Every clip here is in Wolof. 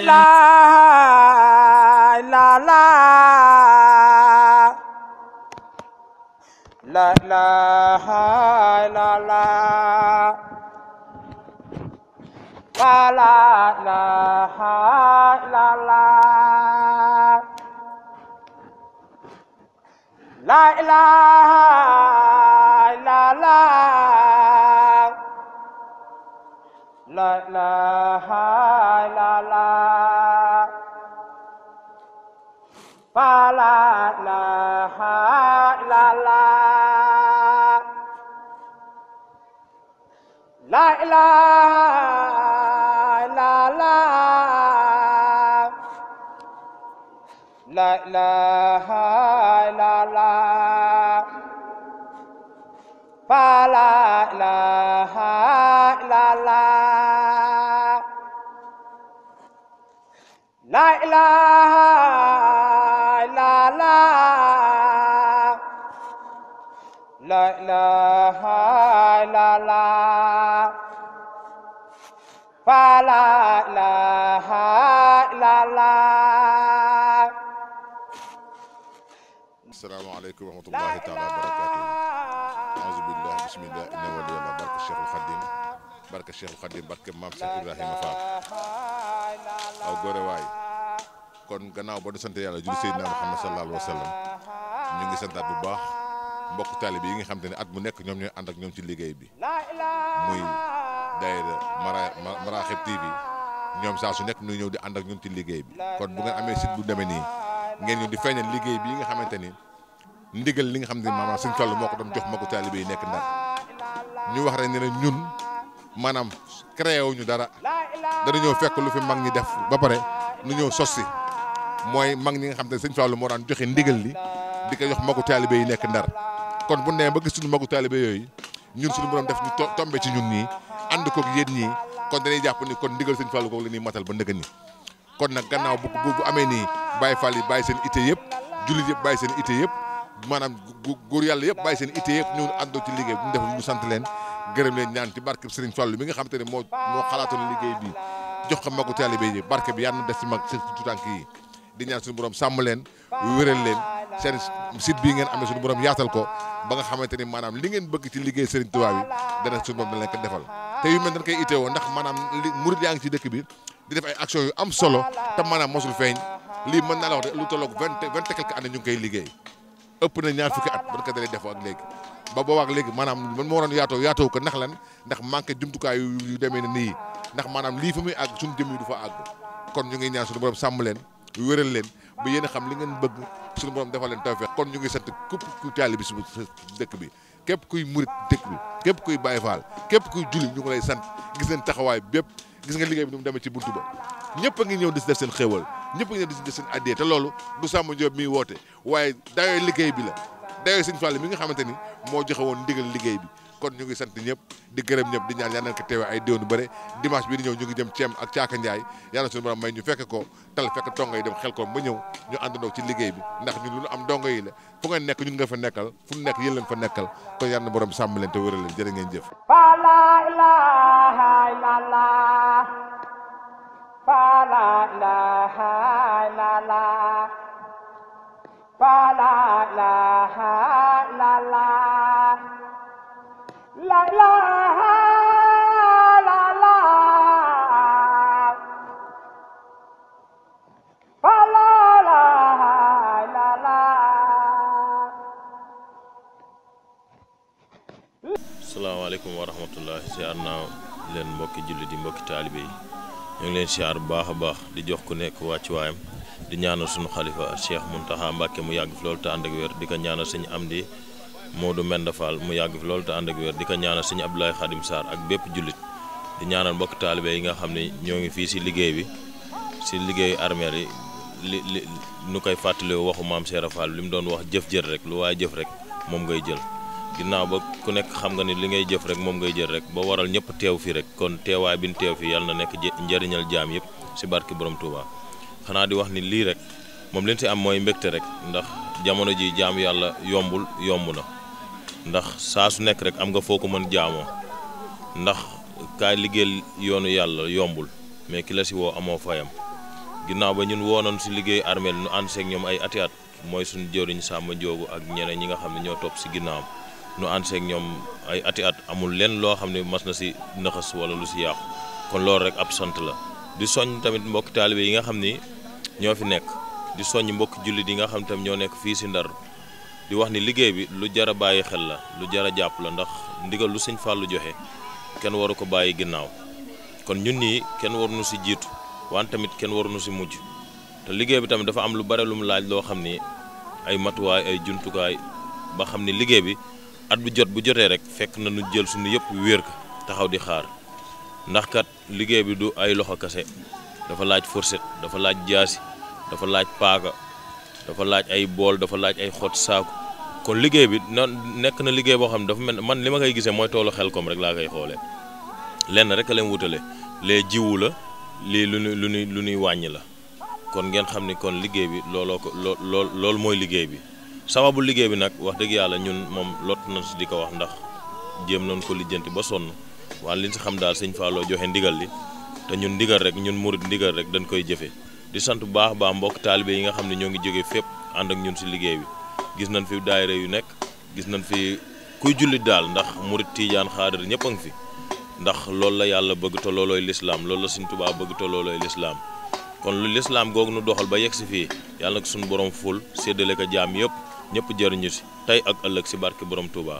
ilaha illallah la ilaha illallah la ilaha illallah la ilaha illallah la ilaha illallah la ilaha illallah la ilaha illallah la ilaha illallah la ilaha illallah la ilaha illallah la ilaha illallah la ilaha illallah. Asalaamaaleykum wa rahmatullahi taala wa barakatuh. Auzu billah bismillah inna waliyallah barke Cheikhul Khadim barke Cheikhul Khadim barke Maam Cheikh Ibrahima Fall aw góore waay kon gannaaw ba du sant yàlla julli Seydina Muhammad sallallahu alayhi wa sallam ñu ngi santaat bu baax mbokk taalibe yi nga xam te ne at mu nekk ñoom ñooy ànd ak ñoom ci liggéey bi muy daayira Maraxib TV ñoom saa su nekk ñu ñëw di ànd ak ñun ci liggéey bi kon bu ngeen amee site bu demee nii ngeen ñëw di feeñal liggéey bi nga xamante ni ndigal li nga xam ne maanaam Sëñ Fallu moo ko doon jox mbokku taalibe yi nekk Ndar ñu wax rek ne ñun maanaam créé wuñu dara dana ñëw fekk lu fi mag ñi def ba pare nu ñëw sos si mooy mag ñi nga xam ne Sëñ Fallu moo daan joxe ndigal li di ko jox mbokku taalibe yi nekk Ndar kon bu nee ba gis suñu mbokku taalibe yooyu ñun suñu borom def ñu tombe ci ñun ñii ànd koog yéen ñii kon dañuy jàpp ni kon ndigal Sëñ Fallu kooku la ñuy matal ba ndëgën ni kon nag gannaaw bu amee nii Baye Fall yi bàyyi seen ité yëpp jullit yëpp bàyyi seen ité yëpp maanaam góor yàlla yëpp bàyyi seen ité yëpp ñu àndoo ci liggéey bu ñu def ñu sant leen gërëm leen ñaan ci barke Serigne Fallu mi nga xam te ne moo xalaatoon liggéey bi jox ko magu taalibe yi barke bi yàlla na des ci mag ci tutànk yi di ñaan suñu borom sàmm leen wéral leen seen site bii ngeen amee suñu borom yaatal ko ba nga xamante ni maanaam li ngeen bëgg ci liggéey Serigne Touba bi dana suñu borom dana leen ko defal te yu mel dañ koy itteewoo ndax maanaam li murid yaa ngi ci dëkk bi di def ay action yu am solo te maanaam mosul feeñ lii mën naa la wax de lu tolloog vingt et quelques années ñu ngi koy liggéey ëpp na ñaar fukki at ban ko dalee def ak léegi ba boobaak léegi maanaam man moo waroon yaatoo ko ndax lan ndax manqué jumtukaay yu demee ne nii ndax maanaam lii fi muy àgg suñu jëm yi du fa àgg kon ñu ngi ñaan suñu borom sàmm leen wéral leen ba yéen a xam li ngeen bëgg suñu borom defal leen tawfeex kon ñu ngi sant képp kuy taalibe bi si dëkk bi képp kuy murit dëkk bi képp kuy Baay Faal képp kuy julli ñu ngi lay sant gis nañ taxawaay bépp gis nga liggéey bi nu mu demee ci buntu ba ñëpp a ngi ñëw di si def seen xéewal ñëpp a ngi ñëw di si def seen addee te loolu du Samba Diop miy woote waaye dayoo liggéey bi la dayoo Sëñ Fall mi nga xamante ni moo joxe woon ndigal liggéey bi kon ñu ngi sant ñëpp di gërëm ñëpp di ñaan yal na ko teewee ay déwén yu bëre dimanche bii di ñëw ñu ngi jëm Ceem ak Caaka Njaay yàlla suñu borom may ñu fekk ko tal fekk tongo yi dem xel ko ba ñëw ñu àndandoo ci liggéey bi ndax ñun lu am dongo yi la fu ngeen nekk ñun nga fa nekkal fu nekk yéen leen fa nekkal kon yal na borom sàmm leen te wéral leen jërë ngeen jëf la ilaha illallah la ilaha illallah la ilaha illallah la ilaha illallah. Asalaamaaleykum wa rahmatullah siyaar naa leen mbokki jullit yi mbokki taalibe yi ñu ngi leen siyaar bu baax a baax di jox ku nekk wàcc waayam di ñaanal suñu xalifa Cheikh Mountakha Mbacké mu yàgg fi loolu te ànd ak wér di ko ñaanal sëñ Amdi Modou Menda Fall mu yàgg fi loolu te ànd ak wér di ko ñaanal sëñ Abdoulaye Khadim Sarr ak bépp jullit di ñaanal mbokki taalibe yi nga xam ne ñoo ngi fii si liggéey bi si liggéeyu armeel yi li nu koy fàttali waxu maam Cheikh Fall li mu doon wax jëf jël rek lu waaye jëf rek moom ngay jël ginnaaw ba ku nekk xam nga ni li ngay jëf rek moom ngay jël rek ba waral ñëpp teew fi rek kon teewaay bi ñu teew fi yàlla na nekk njëriñal jaam yëpp si barki borom Touba xanaa di wax ni lii rek moom leen si am mooy mbégte rek ndax jamono ji jaam yàlla yombul yomb na ndax saa su nekk rek am nga foo ko mën jaamoo ndax kaay liggéeyal yoonu yàlla yombul mais ki la si woo amoo fayam ginnaaw ba ñun woonoon si liggéey armeel nu ànd seeg ñoom ay ati at mooy suñu jëwriñ Samba Njoogu ak ñeneen ñi nga xam ne ñoo topp si ginnaawam nu ànd seeg ñoom ay ati at amul lenn loo xam ne mas na si nëxas wala lu si yàqu kon loolu rek ab sant la di soññ tamit mbokki taalibe yi nga xam ni ñoo fi nekk di soññ mbokki jullit yi nga xam tam ñoo nekk fii si Ndar di wax ni liggéey bi lu jar a bàyyi xel la lu jar a jàpp la ndax ndigal lu sëñ Fàllu joxe kenn waru ko bàyyi ginnaaw kon ñun ñii kenn waruñu si jiitu wante tamit kenn waruñu si mujj te liggéey bi tamit dafa am lu bare lu mu laaj loo xam ni ay matuwaay ay jumtukaay ba xam ni liggéey bi at bu jotee rek fekk na nu jël suñu yëpp wéer ko taxaw di xaar ndax kat liggéey bi du ay loxo kase dafa laaj fourchette dafa laaj jaasi dafa laaj paaka dafa laaj ay bool dafa laaj ay xot saaku kon liggéey bi nekk na liggéey boo xam ne dafa mel man li ma koy gisee mooy toolu Xelkom rek laa koy xoolee lenn rek a leen wutale lee jiwu la lii lu ñuy wàññi la kon ngeen xam ni kon liggéey bi loolu mooy liggéey bi sababu liggéey bi nag wax dëgg yàlla ñun moom lot na si di ko wax ndax jéem nañ ko lijjanti ba sonn waaye liñ si xam daal sëñ Fallou joxe ndigal li te ñun ndigal rek ñun murit ndigal rek dañ koy jëfe di sant bu baax baax mbokk taalibe yi nga xam ne ñoo ngi jógee fépp ànd ak ñun si liggéey bi gis nañ fi daayira yu nekk gis nañ fi kuy jullit daal ndax murit tiijaan xaadir ñëpp a ngi fi ndax loolu la yàlla bëgg te loolooy lislaam loolu la Sëñ Tuubaa bëgg te loolooy lislaam kon lu lislaam googu nu doxal ba yegg si fii yàlla nag suñu borom ful séddale ko jaam yëpp ñëpp jëriñu si tey ak ëllëg si barke borom Touba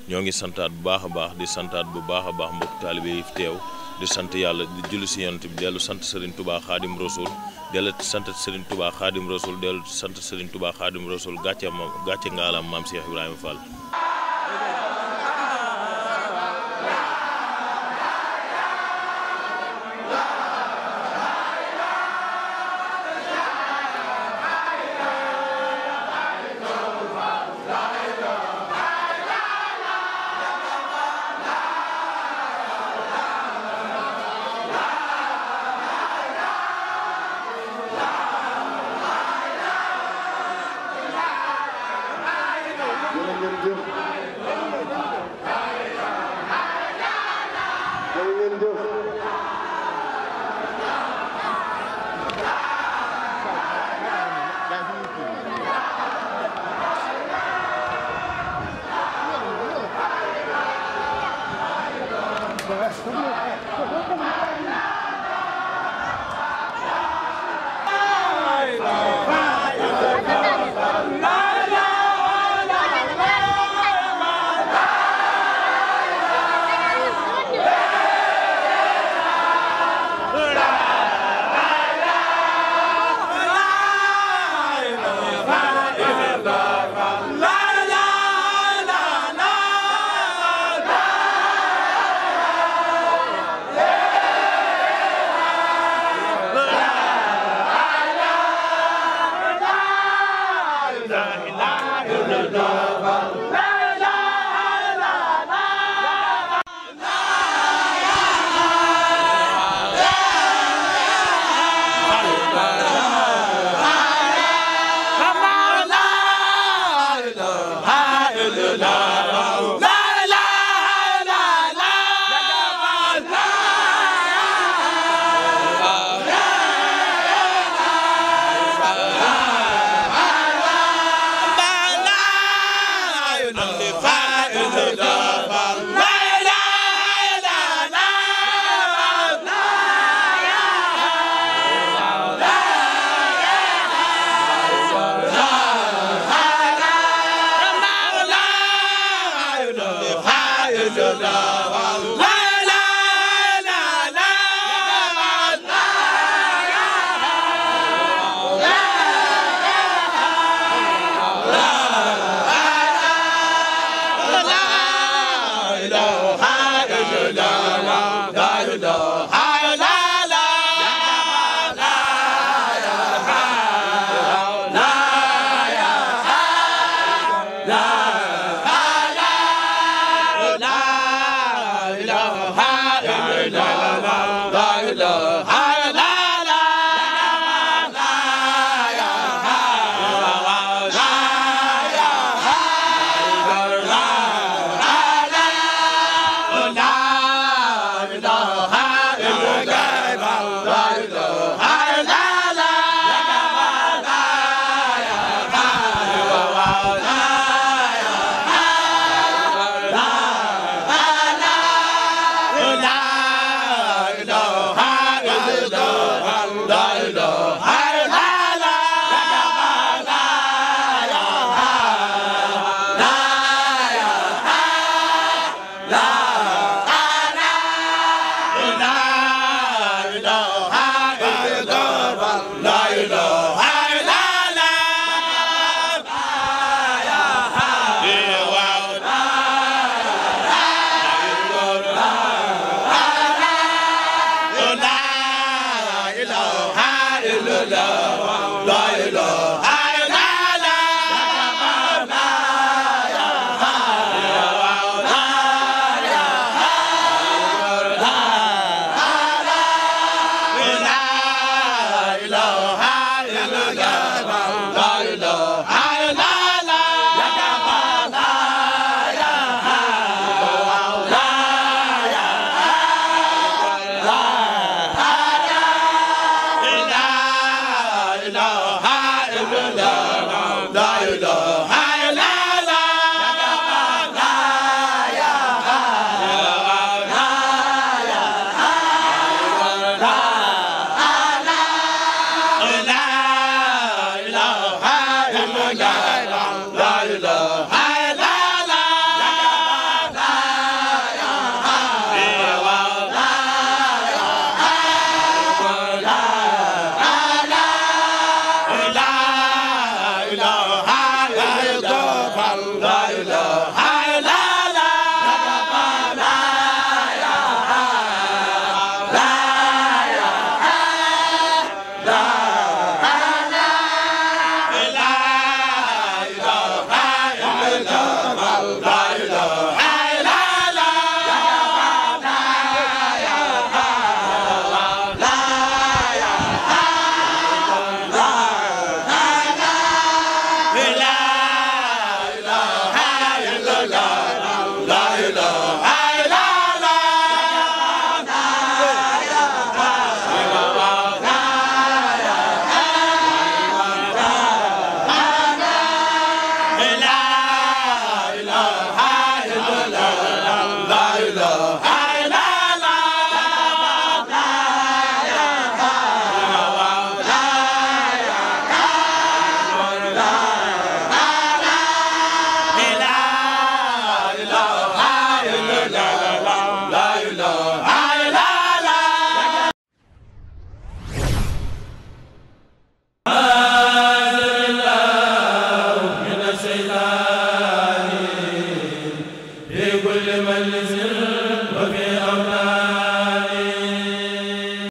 ñoo ngi santaat bu baax a baax di santaat bu baax a baax mbokk taalibe yi fi teew di sant yàlla di julli si yonent bi dellu sant Serigne Touba Khadim Rasoul dellu sant Serigne Touba Khadim Rasoul dellu sant Serigne Touba Khadim Rasoul gàcce ngaalam maam Cheikh Ibrahima Fall. la